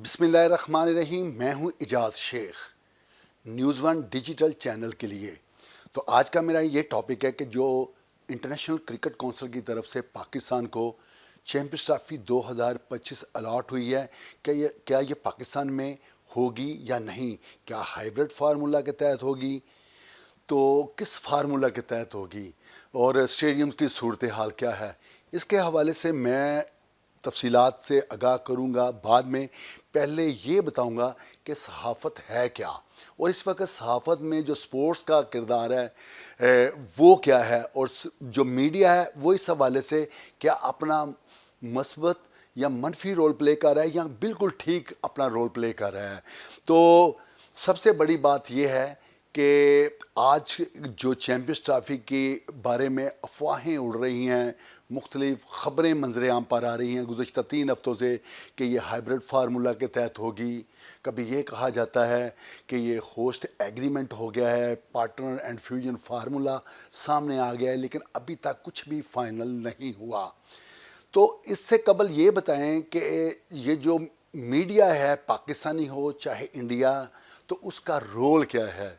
بسم اللہ الرحمن الرحیم. میں ہوں اجاز شیخ نیوز ون ڈیجیٹل چینل کے لیے. تو آج کا میرا یہ ٹاپک ہے کہ جو انٹرنیشنل کرکٹ کونسل کی طرف سے پاکستان کو چیمپئنز ٹرافی 2025 الاٹ ہوئی ہے کیا یہ پاکستان میں ہوگی یا نہیں. کیا ہائیبرڈ فارمولا کے تحت ہوگی تو کس فارمولا کے تحت ہوگی اور اسٹیڈیم کی صورتحال کیا ہے. اس کے حوالے سے میں تفصیلات سے آگاہ کروں گا بعد میں. پہلے یہ بتاؤں گا کہ صحافت ہے کیا اور اس وقت صحافت میں جو سپورٹس کا کردار ہے وہ کیا ہے اور جو میڈیا ہے وہ اس حوالے سے کیا اپنا مثبت یا منفی رول پلے کر رہا ہے یا بالکل ٹھیک اپنا رول پلے کر رہا ہے. تو سب سے بڑی بات یہ ہے کہ آج جو چیمپئنز ٹرافی کے بارے میں افواہیں اڑ رہی ہیں، مختلف خبریں منظر عام پر آ رہی ہیں گزشتہ 3 ہفتوں سے کہ یہ ہائیبرڈ فارمولا کے تحت ہوگی. کبھی یہ کہا جاتا ہے کہ یہ ہوسٹ ایگریمنٹ ہو گیا ہے، پارٹنر اینڈ فیوژن فارمولا سامنے آ گیا ہے، لیکن ابھی تک کچھ بھی فائنل نہیں ہوا. تو اس سے قبل یہ بتائیں کہ یہ جو میڈیا ہے پاکستانی ہو چاہے انڈیا، تو اس کا رول کیا ہے.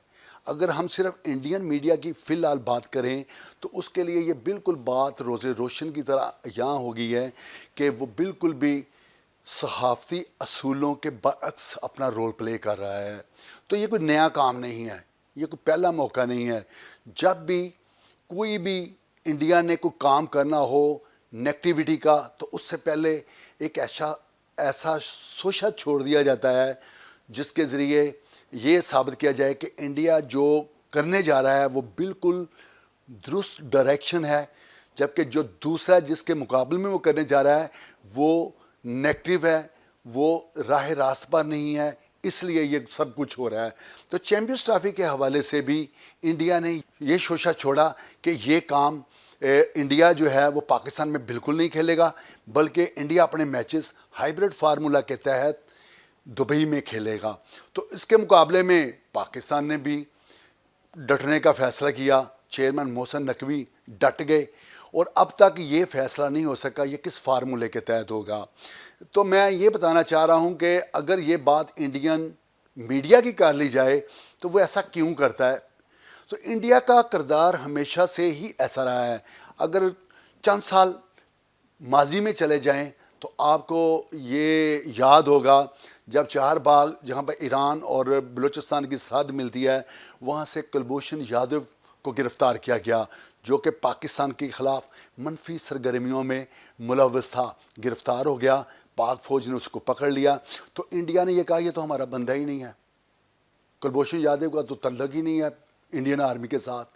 اگر ہم صرف انڈین میڈیا کی فی الحال بات کریں تو اس کے لیے یہ بالکل بات روز روشن کی طرح یہاں ہو گئی ہے کہ وہ بالکل بھی صحافتی اصولوں کے برعکس اپنا رول پلے کر رہا ہے. تو یہ کوئی نیا کام نہیں ہے، یہ کوئی پہلا موقع نہیں ہے. جب بھی کوئی بھی انڈیا نے کوئی کام کرنا ہو نیگیٹیوٹی کا تو اس سے پہلے ایک ایسا شوشہ چھوڑ دیا جاتا ہے جس کے ذریعے یہ ثابت کیا جائے کہ انڈیا جو کرنے جا رہا ہے وہ بالکل درست ڈائریکشن ہے، جبکہ جو دوسرا جس کے مقابل میں وہ کرنے جا رہا ہے وہ نیگیٹو ہے، وہ راہ راست پر نہیں ہے، اس لیے یہ سب کچھ ہو رہا ہے. تو چیمپئنز ٹرافی کے حوالے سے بھی انڈیا نے یہ شوشہ چھوڑا کہ یہ کام انڈیا جو ہے وہ پاکستان میں بالکل نہیں کھیلے گا، بلکہ انڈیا اپنے میچز ہائیبرڈ فارمولا کے تحت دبئی میں کھیلے گا. تو اس کے مقابلے میں پاکستان نے بھی ڈٹنے کا فیصلہ کیا. چیئرمین محسن نقوی ڈٹ گئے اور اب تک یہ فیصلہ نہیں ہو سکا یہ کس فارمولے کے تحت ہوگا. تو میں یہ بتانا چاہ رہا ہوں کہ اگر یہ بات انڈین میڈیا کی کر لی جائے تو وہ ایسا کیوں کرتا ہے. تو انڈیا کا کردار ہمیشہ سے ہی ایسا رہا ہے. اگر چند سال ماضی میں چلے جائیں تو آپ کو یہ یاد ہوگا جب چہار باغ جہاں پہ ایران اور بلوچستان کی سرحد ملتی ہے وہاں سے کلبھوشن یادو کو گرفتار کیا گیا جو کہ پاکستان کے خلاف منفی سرگرمیوں میں ملوث تھا. گرفتار ہو گیا، پاک فوج نے اس کو پکڑ لیا. تو انڈیا نے یہ کہا یہ تو ہمارا بندہ ہی نہیں ہے، کلبھوشن یادو کا تو تعلق ہی نہیں ہے انڈین آرمی کے ساتھ.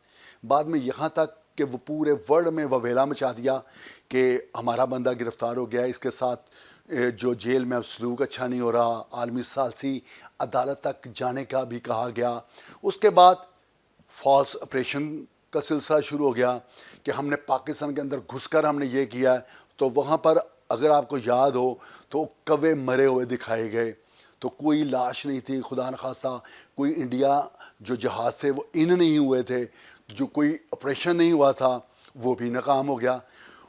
بعد میں یہاں تک کہ وہ پورے ورلڈ میں وویلا مچا دیا کہ ہمارا بندہ گرفتار ہو گیا، اس کے ساتھ جو جیل میں اب سلوک اچھا نہیں ہو رہا، عالمی ثالثی عدالت تک جانے کا بھی کہا گیا. اس کے بعد فالس آپریشن کا سلسلہ شروع ہو گیا کہ ہم نے پاکستان کے اندر گھس کر ہم نے یہ کیا ہے. تو وہاں پر اگر آپ کو یاد ہو تو کوے مرے ہوئے دکھائے گئے، تو کوئی لاش نہیں تھی، خدا نخواستہ کوئی انڈیا جو جہاز تھے وہ ان نہیں ہوئے تھے، جو کوئی آپریشن نہیں ہوا تھا وہ بھی ناکام ہو گیا.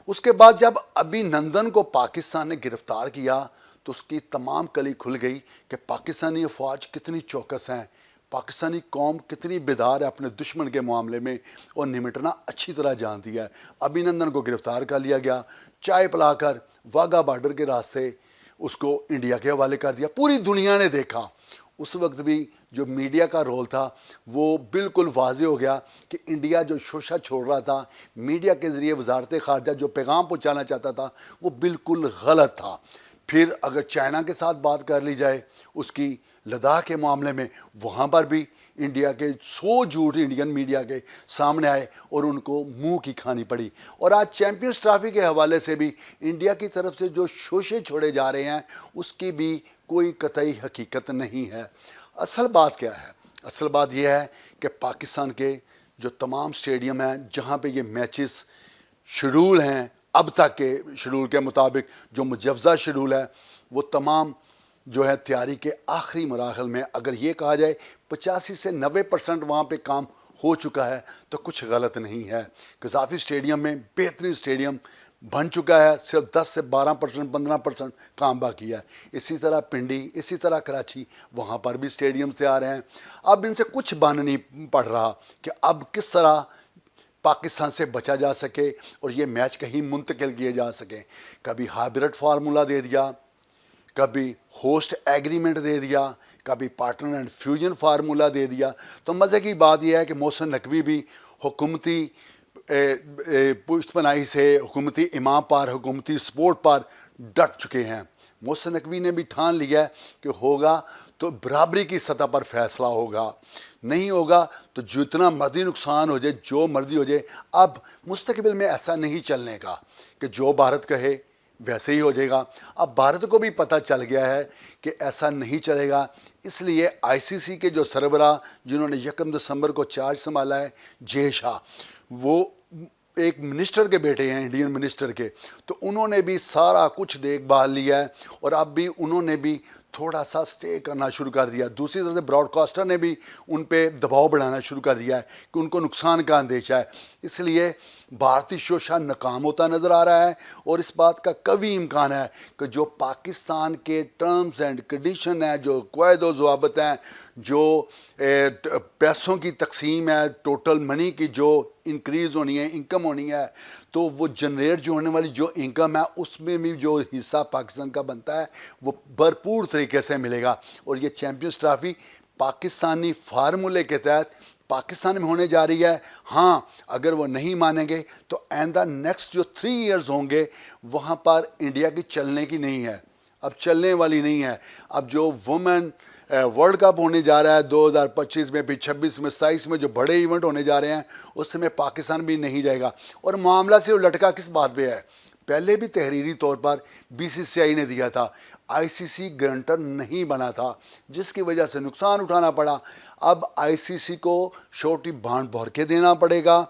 اس کے بعد جب ابھی نندن کو پاکستان نے گرفتار کیا تو اس کی تمام کلی کھل گئی کہ پاکستانی افواج کتنی چوکس ہیں، پاکستانی قوم کتنی بیدار ہے اپنے دشمن کے معاملے میں اور نمٹنا اچھی طرح جانتی ہے. ابھی نندن کو گرفتار کر لیا گیا، چائے پلا کر واگا بارڈر کے راستے اس کو انڈیا کے حوالے کر دیا. پوری دنیا نے دیکھا. اس وقت بھی جو میڈیا کا رول تھا وہ بالکل واضح ہو گیا کہ انڈیا جو شوشہ چھوڑ رہا تھا میڈیا کے ذریعے وزارت خارجہ جو پیغام پہنچانا چاہتا تھا وہ بالکل غلط تھا. پھر اگر چائنا کے ساتھ بات کر لی جائے اس کی لداخ کے معاملے میں، وہاں پر بھی انڈیا کے 100 جھوٹ انڈین میڈیا کے سامنے آئے اور ان کو منہ کی کھانی پڑی. اور آج چیمپئنز ٹرافی کے حوالے سے بھی انڈیا کی طرف سے جو شوشے چھوڑے جا رہے ہیں اس کی بھی کوئی قطعی حقیقت نہیں ہے. اصل بات کیا ہے؟ اصل بات یہ ہے کہ پاکستان کے جو تمام اسٹیڈیم ہیں جہاں پہ یہ میچز شیڈول ہیں اب تک کے شیڈول کے مطابق جو مجوزہ شیڈول ہے وہ تمام جو ہے تیاری کے آخری مراحل میں. اگر یہ کہا جائے 85 سے 90% وہاں پہ کام ہو چکا ہے تو کچھ غلط نہیں ہے. قذافی اسٹیڈیم میں بہترین اسٹیڈیم بن چکا ہے, صرف 10 سے 12%, 15% کام باقی ہے. اسی طرح پنڈی, اسی طرح کراچی, وہاں پر بھی اسٹیڈیم سے آ رہے ہیں. اب ان سے کچھ بن نہیں پڑ رہا کہ اب کس طرح پاکستان سے بچا جا سکے اور یہ میچ کہیں منتقل کیے جا سکیں. کبھی ہائبرڈ فارمولا دے دیا, کبھی ہوسٹ ایگریمنٹ دے دیا, کبھی پارٹنر اینڈ فیوژن فارمولا دے دیا. تو مزے کی بات یہ ہے کہ محسن نقوی بھی حکومتی پشت پناہی سے, حکومتی امام پر, حکومتی سپورٹ پر ڈٹ چکے ہیں. محسن نقوی نے بھی ٹھان لیا ہے کہ ہوگا تو برابری کی سطح پر فیصلہ ہوگا, نہیں ہوگا تو جتنا مرضی نقصان ہو جائے, جو مرضی ہو جائے. اب مستقبل میں ایسا نہیں چلنے کا کہ جو بھارت کہے ویسے ہی ہو جائے گا. اب بھارت کو بھی پتہ چل گیا ہے کہ ایسا نہیں چلے گا. اس لیے آئی سی سی کے جو سربراہ جنہوں نے 1 دسمبر کو چارج سنبھالا ہے, جے شاہ, وہ ایک منسٹر کے بیٹے ہیں, انڈین منسٹر کے, تو انہوں نے بھی سارا کچھ دیکھ بھال لیا ہے اور اب بھی انہوں نے بھی تھوڑا سا سٹے کرنا شروع کر دیا. دوسری طرف سے براڈ کاسٹر نے بھی ان پہ دباؤ بڑھانا شروع کر دیا ہے کہ ان کو نقصان کا اندیشہ ہے. اس لیے بھارتی شوشا ناکام ہوتا نظر آ رہا ہے اور اس بات کا قوی امکان ہے کہ جو پاکستان کے ٹرمز اینڈ کنڈیشن ہیں, جو قواعد و ضوابط ہیں, جو پیسوں کی تقسیم ہے, ٹوٹل منی کی جو انکریز ہونی ہے, انکم ہونی ہے, تو وہ جنریٹ جو ہونے والی جو انکم ہے اس میں بھی جو حصہ پاکستان کا بنتا ہے وہ بھرپور طریقے سے ملے گا. اور یہ چیمپئنز ٹرافی پاکستانی فارمولے کے تحت پاکستان میں ہونے جا رہی ہے. ہاں, اگر وہ نہیں مانیں گے تو آئندہ نیکسٹ جو 3 ایئرز ہوں گے وہاں پر انڈیا کی چلنے کی نہیں ہے, اب چلنے والی نہیں ہے. اب جو وومن ورلڈ کپ ہونے جا رہا ہے 2025 میں, پھر 26 میں, 27 میں جو بڑے ایونٹ ہونے جا رہے ہیں, اس میں پاکستان بھی نہیں جائے گا. اور معاملہ صرف لٹکا کس بات پہ ہے, پہلے بھی تحریری طور پر بی سی سی آئی نے دیا تھا, آئی سی سی گرانٹر نہیں بنا تھا جس کی وجہ سے نقصان اٹھانا پڑا. اب آئی سی سی کو شورٹی بانڈ بھر کے دینا پڑے گا,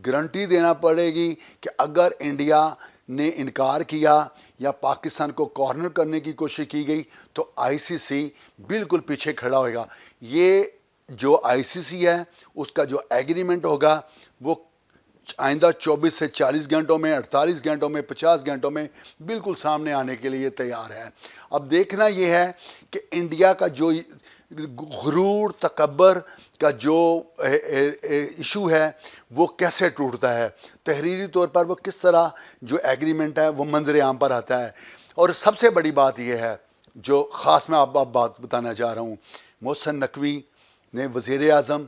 گارنٹی دینا پڑے گی کہ اگر انڈیا نے انکار کیا یا پاکستان کو کارنر کرنے کی کوشش کی گئی تو آئی سی سی بالکل پیچھے کھڑا ہوئے گا. یہ جو آئی سی سی ہے اس کا جو ایگریمنٹ ہوگا وہ آئندہ 24 سے 40 گھنٹوں میں, 48 گھنٹوں میں, 50 گھنٹوں میں بالکل سامنے آنے کے لیے تیار ہے. اب دیکھنا یہ ہے کہ انڈیا کا جو غرور تکبر کا جو ایشو ہے وہ کیسے ٹوٹتا ہے, تحریری طور پر وہ کس طرح جو ایگریمنٹ ہے وہ منظر عام پر آتا ہے. اور سب سے بڑی بات یہ ہے جو خاص میں آپ بات بتانا چاہ رہا ہوں, محسن نقوی نے وزیر اعظم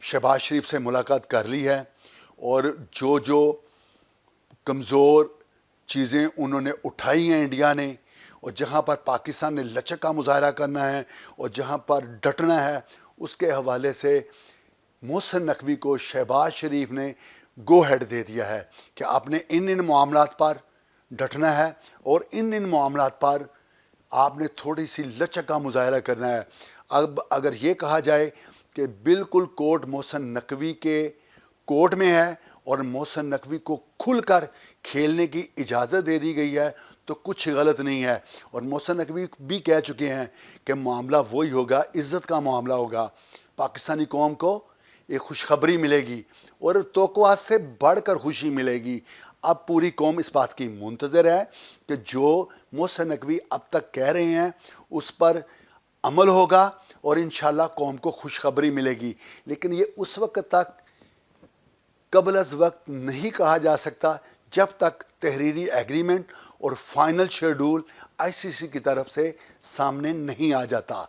شہباز شریف سے ملاقات کر لی ہے اور جو کمزور چیزیں انہوں نے اٹھائی ہیں انڈیا نے, اور جہاں پر پاکستان نے لچک کا مظاہرہ کرنا ہے اور جہاں پر ڈٹنا ہے, اس کے حوالے سے محسن نقوی کو شہباز شریف نے گو ہیڈ دے دیا ہے کہ آپ نے ان معاملات پر ڈٹنا ہے اور ان معاملات پر آپ نے تھوڑی سی لچک کا مظاہرہ کرنا ہے. اب اگر یہ کہا جائے کہ بالکل کورٹ محسن نقوی کے کورٹ میں ہے اور محسن نقوی کو کھل کر کھیلنے کی اجازت دے دی گئی ہے تو کچھ غلط نہیں ہے. اور محسن نقوی بھی کہہ چکے ہیں کہ معاملہ وہی ہوگا, عزت کا معاملہ ہوگا, پاکستانی قوم کو ایک خوشخبری ملے گی اور توقعات سے بڑھ کر خوشی ملے گی. اب پوری قوم اس بات کی منتظر ہے کہ جو محسن نقوی اب تک کہہ رہے ہیں اس پر عمل ہوگا اور انشاءاللہ قوم کو خوشخبری ملے گی. لیکن یہ اس وقت تک قبل از وقت نہیں کہا جا سکتا جب تک تحریری ایگریمنٹ اور فائنل شیڈول آئی سی سی کی طرف سے سامنے نہیں آ جاتا.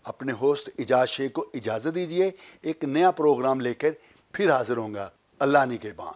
اپنے ہوسٹ اجاز شیخ کو اجازت دیجیے, ایک نیا پروگرام لے کر پھر حاضر ہوں گا. اللہ نگہبان.